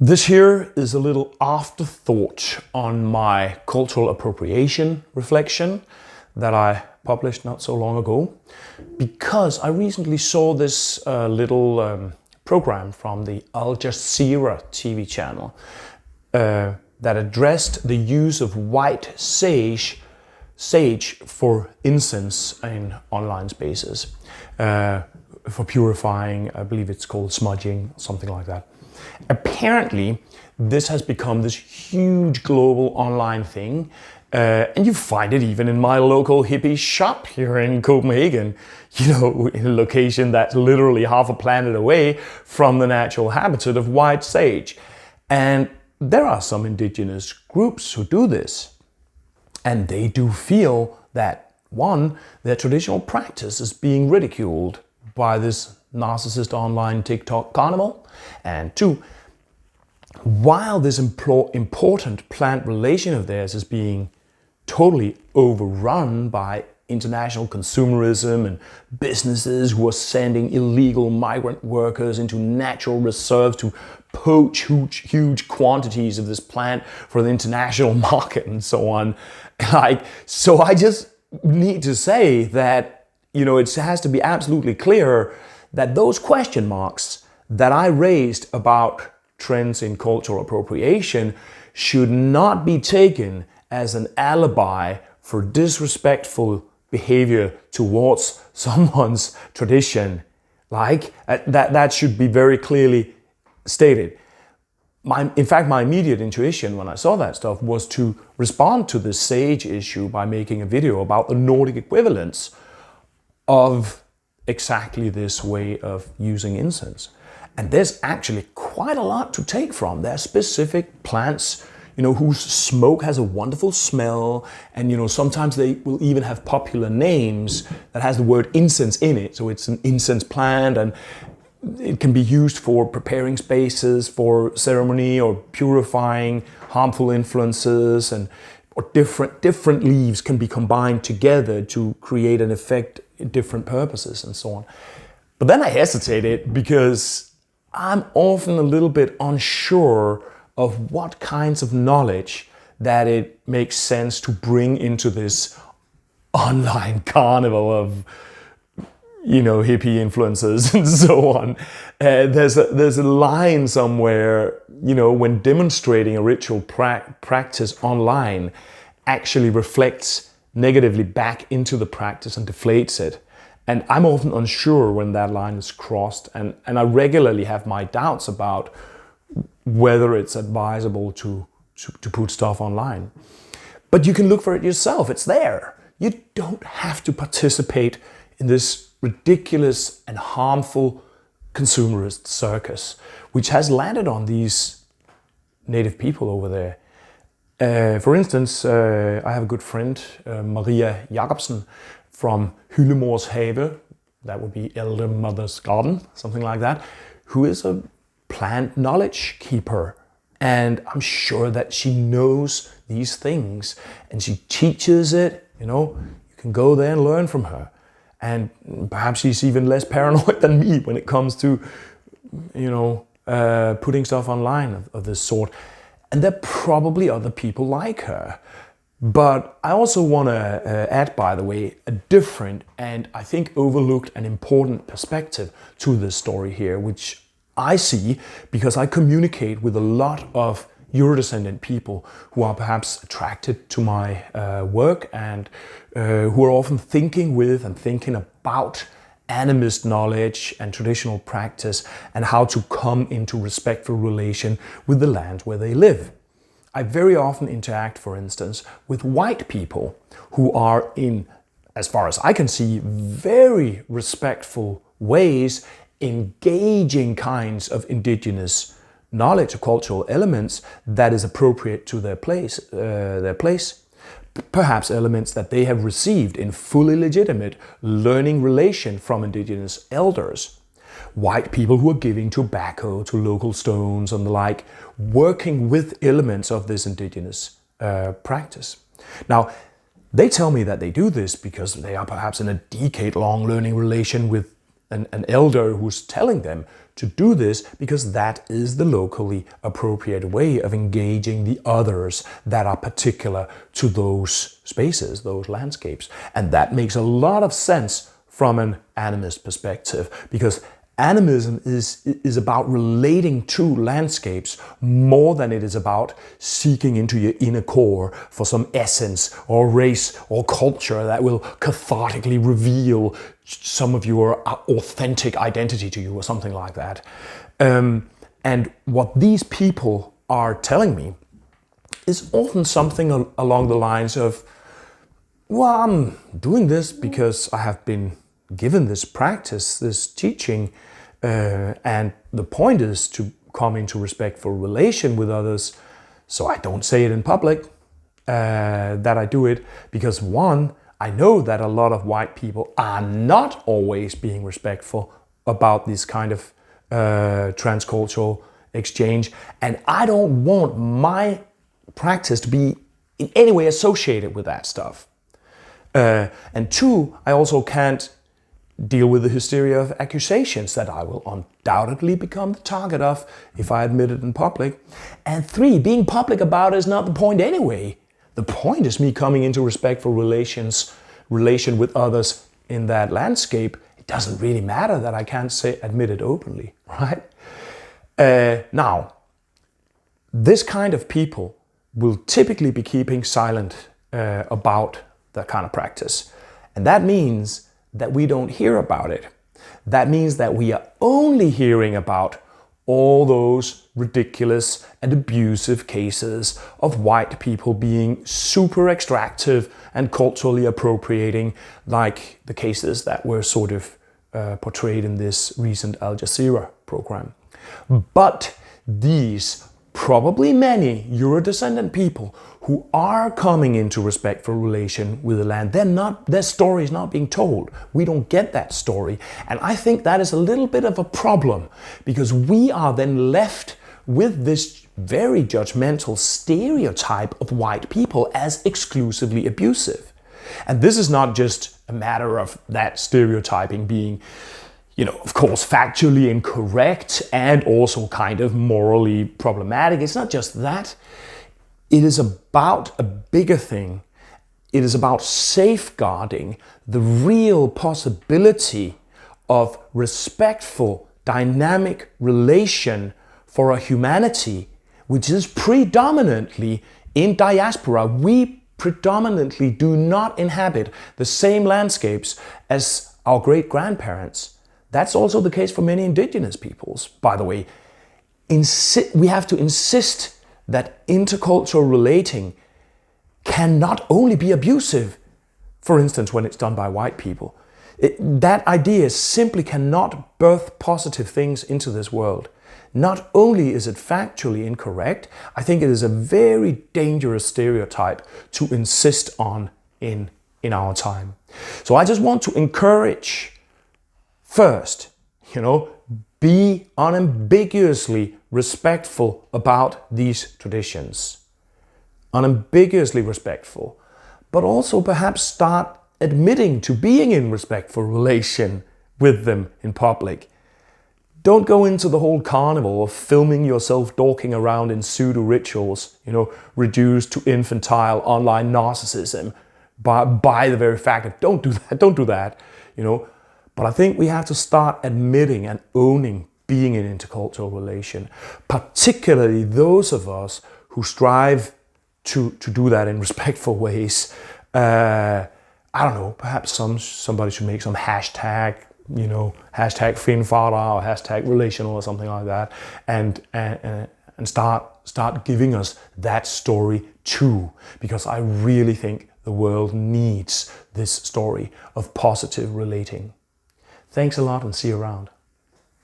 This here is a little afterthought on my cultural appropriation reflection that I published not so long ago, because I recently saw this little program from the Al Jazeera TV channel that addressed the use of white sage for incense in online spaces, for purifying. I believe it's called smudging, something like that. Apparently, this has become this huge global online thing, and you find it even in my local hippie shop here in Copenhagen, you know, in a location that's literally half a planet away from the natural habitat of white sage. And there are some indigenous groups who do this, and they do feel that, one, their traditional practice is being ridiculed by this narcissist online TikTok carnival, and two, while this important plant relation of theirs is being totally overrun by international consumerism and businesses who are sending illegal migrant workers into natural reserves to poach huge quantities of this plant for the international market and so on. So I just need to say that, you know, it has to be absolutely clear that those question marks that I raised about trends in cultural appropriation should not be taken as an alibi for disrespectful behavior towards someone's tradition. That should be very clearly stated. In fact, my immediate intuition when I saw that stuff was to respond to this sage issue by making a video about the Nordic equivalence of exactly this way of using incense. And there's actually quite a lot to take from. There are specific plants, you know, whose smoke has a wonderful smell, and, you know, sometimes they will even have popular names that has the word incense in it. So it's an incense plant, and it can be used for preparing spaces for ceremony or purifying harmful influences, and or different leaves can be combined together to create an effect in different purposes and so on. But then I hesitated because I'm often a little bit unsure of what kinds of knowledge that it makes sense to bring into this online carnival of, you know, hippie influencers and so on. There's a line somewhere, you know, when demonstrating a ritual practice online actually reflects negatively back into the practice and deflates it. And I'm often unsure when that line is crossed, and I regularly have my doubts about whether it's advisable to put stuff online. But you can look for it yourself, it's there. You don't have to participate in this ridiculous and harmful consumerist circus, which has landed on these native people over there. For instance, I have a good friend, Maria Jacobsen, from Hyllemors Have, that would be Elder Mother's Garden, something like that, who is a plant knowledge keeper. And I'm sure that she knows these things and she teaches it, you know, you can go there and learn from her. And perhaps she's even less paranoid than me when it comes to, you know, putting stuff online of this sort. And there are probably other people like her. But I also want to add, by the way, a different and I think overlooked and important perspective to this story here, which I see because I communicate with a lot of Eurodescendant people who are perhaps attracted to my work and who are often thinking with and thinking about animist knowledge and traditional practice and how to come into respectful relation with the land where they live. I very often interact, for instance, with white people who are in, as far as I can see, very respectful ways engaging kinds of indigenous knowledge or cultural elements that is appropriate to their place. Perhaps elements that they have received in fully legitimate learning relation from indigenous elders. White people who are giving tobacco to local stones and the like, working with elements of this indigenous practice. Now, they tell me that they do this because they are perhaps in a decade-long learning relation with an elder who's telling them to do this because that is the locally appropriate way of engaging the others that are particular to those spaces, those landscapes. And that makes a lot of sense from an animist perspective, because animism is about relating to landscapes more than it is about seeking into your inner core for some essence or race or culture that will cathartically reveal some of your authentic identity to you or something like that. And what these people are telling me is often something along the lines of, well, I'm doing this because I have been given this practice, this teaching, and the point is to come into respectful relation with others. So I don't say it in public that I do it because, one, I know that a lot of white people are not always being respectful about this kind of transcultural exchange, and I don't want my practice to be in any way associated with that stuff. And two, I also can't deal with the hysteria of accusations that I will undoubtedly become the target of if I admit it in public. And three, being public about it is not the point anyway. The point is me coming into respectful relation with others in that landscape. It doesn't really matter that I can't admit it openly, right? Now, this kind of people will typically be keeping silent about that kind of practice. And that means that we don't hear about it. That means that we are only hearing about all those ridiculous and abusive cases of white people being super extractive and culturally appropriating, like the cases that were sort of portrayed in this recent Al Jazeera program. But these probably many Eurodescendant people who are coming into respectful relation with the land, their story is not being told. We don't get that story. And I think that is a little bit of a problem, because we are then left with this very judgmental stereotype of white people as exclusively abusive. And this is not just a matter of that stereotyping being, of course, factually incorrect and also kind of morally problematic. It's not just that. It is about a bigger thing. It is about safeguarding the real possibility of respectful, dynamic relation for a humanity which is predominantly in diaspora. We predominantly do not inhabit the same landscapes as our great-grandparents. That's also the case for many indigenous peoples, by the way. We have to insist that intercultural relating can not only be abusive, for instance, when it's done by white people. That idea simply cannot birth positive things into this world. Not only is it factually incorrect, I think it is a very dangerous stereotype to insist on in our time. So I just want to encourage, first, be unambiguously respectful about these traditions. Unambiguously respectful. But also perhaps start admitting to being in respectful relation with them in public. Don't go into the whole carnival of filming yourself dorking around in pseudo-rituals, reduced to infantile online narcissism by the very fact that don't do that, But I think we have to start admitting and owning being in intercultural relation, particularly those of us who strive to do that in respectful ways. I don't know, perhaps somebody should make some hashtag, hashtag Finfara or hashtag relational or something like that, and start giving us that story too, because I really think the world needs this story of positive relating. Thanks a lot and see you around.